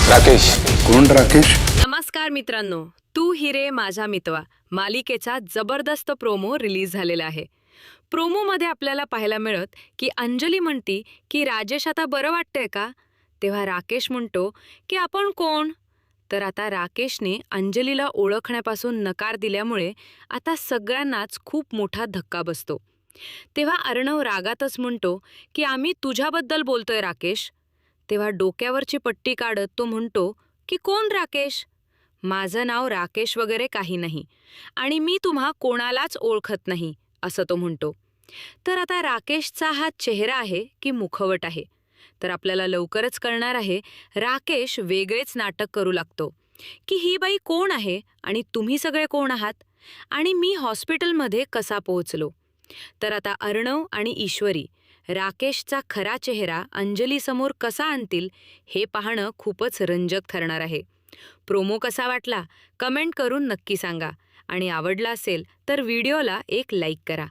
राकेश. कोण राकेश? नमस्कार मित्रांनो, तू हिरे माझा मितवा मालिकेचा जबरदस्त प्रोमो रिलीज झालेला आहे. प्रोमोमध्ये आपल्याला पाहायला मिळत की अंजली म्हणती की राजेश आता बरं वाटतंय का? तेव्हा राकेश म्हणतो की आपण कोण? तर आता राकेशने अंजलीला ओळखण्यापासून नकार दिल्यामुळे आता सगळ्यांनाच खूप मोठा धक्का बसतो. तेव्हा अर्णव रागातच म्हणतो की आम्ही तुझ्याबद्दल बोलतोय राकेश. तेव्हा डोक्यावरची पट्टी काढत तो म्हणतो की कोण राकेश? माझं नाव राकेश वगैरे काही नाही आणि मी तुम्हा कोणालाच ओळखत नाही, असं तो म्हणतो. तर आता राकेशचा हा चेहरा आहे की मुखवट आहे? तर आपल्याला लवकरच कळणार आहे. राकेश वेगळेच नाटक करू लागतो की ही बाई कोण आहे आणि तुम्ही सगळे कोण आहात आणि मी हॉस्पिटलमध्ये कसा पोहोचलो. तर आता अर्णव आणि ईश्वरी राकेशचा खरा चेहरा अंजलीसमोर कसा आणतील हे पाहणं खूपच रंजक ठरणार आहे. प्रोमो कसा वाटला कमेंट करून नक्की सांगा आणि आवडला असेल तर व्हिडिओला एक लाईक करा.